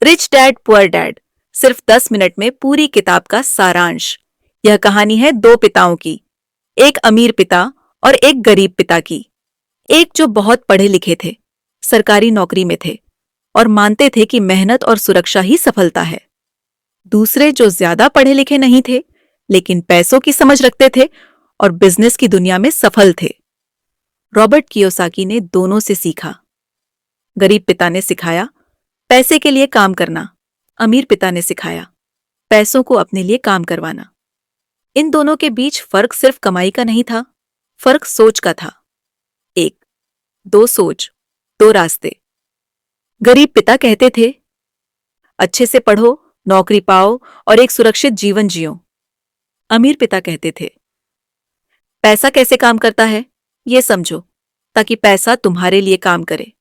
Rich dad poor dad, सिर्फ 10 minute में पूरी किताब का सारांश। यह कहानी है दो पिताओं की, एक अमीर पिता और एक गरीब पिता की। एक जो बहुत पढ़े लिखे थे, सरकारी नौकरी में थे और मानते थे कि मेहनत और सुरक्षा ही सफलता है। दूसरे जो ज्यादा पढ़े लिखे नहीं थे, लेकिन पैसों की समझ रखते थे और बिजनेस की दुनिया में सफल थे। रॉबर्ट कियोसाकी ने दोनों से सीखा। गरीब पिता ने सिखाया पैसे के लिए काम करना, अमीर पिता ने सिखाया पैसों को अपने लिए काम करवाना। इन दोनों के बीच फर्क सिर्फ कमाई का नहीं था, फर्क सोच का था। एक, दो सोच, दो रास्ते। गरीब पिता कहते थे, अच्छे से पढ़ो, नौकरी पाओ और एक सुरक्षित जीवन जियो। अमीर पिता कहते थे, पैसा कैसे काम करता है ये समझो, ताकि पैसा तुम्हारे लिए काम करे।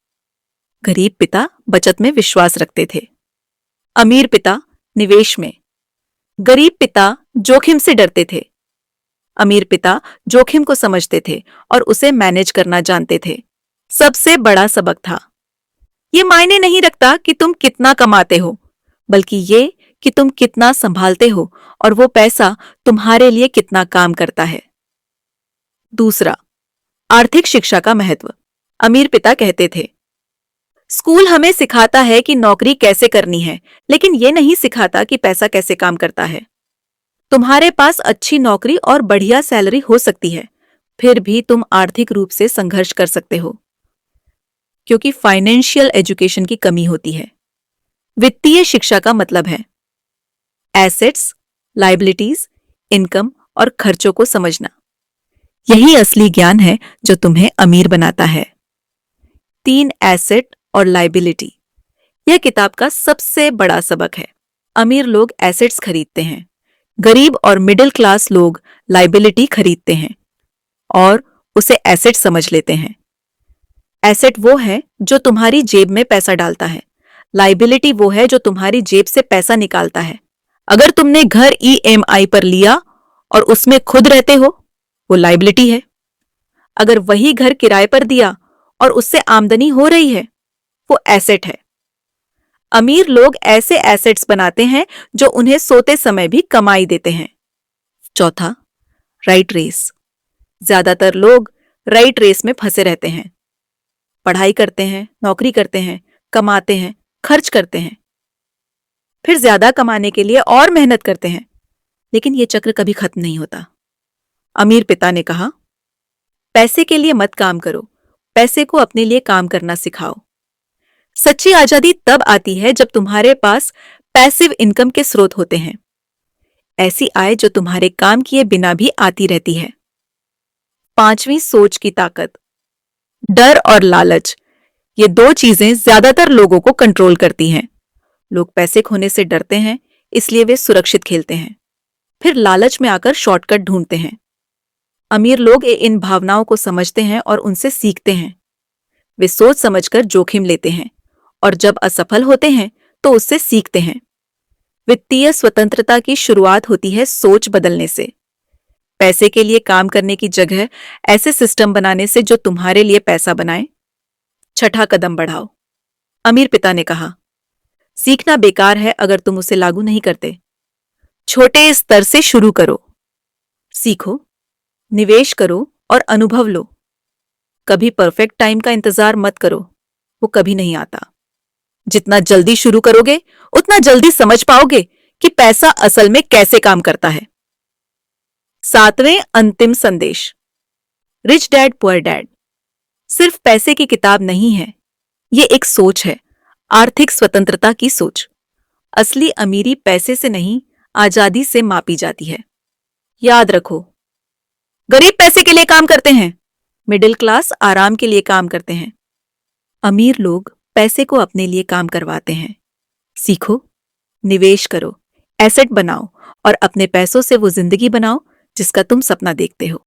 गरीब पिता बचत में विश्वास रखते थे, अमीर पिता निवेश में। गरीब पिता जोखिम से डरते थे, अमीर पिता जोखिम को समझते थे और उसे मैनेज करना जानते थे। सबसे बड़ा सबक था, ये मायने नहीं रखता कि तुम कितना कमाते हो, बल्कि ये कि तुम कितना संभालते हो और वो पैसा तुम्हारे लिए कितना काम करता है। दूसरा, आर्थिक शिक्षा का महत्व। अमीर पिता कहते थे, स्कूल हमें सिखाता है कि नौकरी कैसे करनी है, लेकिन ये नहीं सिखाता कि पैसा कैसे काम करता है। तुम्हारे पास अच्छी नौकरी और बढ़िया सैलरी हो सकती है, फिर भी तुम आर्थिक रूप से संघर्ष कर सकते हो, क्योंकि फाइनेंशियल एजुकेशन की कमी होती है। वित्तीय शिक्षा का मतलब है एसेट्स, लायबिलिटीज, इनकम और खर्चों को समझना। यही असली ज्ञान है जो तुम्हें अमीर बनाता है। 3 एसेट और लायबिलिटी, यह किताब का सबसे बड़ा सबक है। अमीर लोग एसेट्स खरीदते हैं, गरीब और मिडिल क्लास लोग लायबिलिटी खरीदते हैं और उसे एसेट समझ लेते हैं। एसेट वो है जो तुम्हारी जेब में पैसा डालता है, लायबिलिटी वो है जो तुम्हारी जेब से पैसा निकालता है। अगर तुमने घर EMI पर लिया और उसमें खुद रहते हो, वो लायबिलिटी है। अगर वही घर किराए पर दिया और उससे आमदनी हो रही है, वो एसेट है। अमीर लोग ऐसे एसेट्स बनाते हैं जो उन्हें सोते समय भी कमाई देते हैं। चौथा, राइट रेस। ज्यादातर लोग राइट रेस में फंसे रहते हैं। पढ़ाई करते हैं, नौकरी करते हैं, कमाते हैं, खर्च करते हैं, फिर ज्यादा कमाने के लिए और मेहनत करते हैं, लेकिन यह चक्र कभी खत्म नहीं होता। अमीर पिता ने कहा, पैसे के लिए मत काम करो, पैसे को अपने लिए काम करना सिखाओ। सच्ची आजादी तब आती है जब तुम्हारे पास पैसिव इनकम के स्रोत होते हैं, ऐसी आय जो तुम्हारे काम किए बिना भी आती रहती है। 5वीं, सोच की ताकत। डर और लालच, ये दो चीजें ज्यादातर लोगों को कंट्रोल करती हैं। लोग पैसे खोने से डरते हैं, इसलिए वे सुरक्षित खेलते हैं, फिर लालच में आकर शॉर्टकट ढूंढते हैं। अमीर लोग इन भावनाओं को समझते हैं और उनसे सीखते हैं। वे सोच समझकर जोखिम लेते हैं और जब असफल होते हैं तो उससे सीखते हैं। वित्तीय स्वतंत्रता की शुरुआत होती है सोच बदलने से। पैसे के लिए काम करने की जगह ऐसे सिस्टम बनाने से जो तुम्हारे लिए पैसा बनाए। छठा कदम बढ़ाओ। अमीर पिता ने कहा, सीखना बेकार है अगर तुम उसे लागू नहीं करते। छोटे स्तर से शुरू करो, सीखो, निवेश करो और अनुभव लो। कभी परफेक्ट टाइम का इंतजार मत करो, वो कभी नहीं आता। जितना जल्दी शुरू करोगे, उतना जल्दी समझ पाओगे कि पैसा असल में कैसे काम करता है। 7वें, अंतिम संदेश। रिच डैड पुअर डैड सिर्फ पैसे की किताब नहीं है, ये एक सोच है, आर्थिक स्वतंत्रता की सोच। असली अमीरी पैसे से नहीं, आजादी से मापी जाती है। याद रखो, गरीब पैसे के लिए काम करते हैं, मिडिल क्लास आराम के लिए काम करते हैं, अमीर लोग पैसे को अपने लिए काम करवाते हैं। सीखो, निवेश करो, एसेट बनाओ और अपने पैसों से वो जिंदगी बनाओ जिसका तुम सपना देखते हो।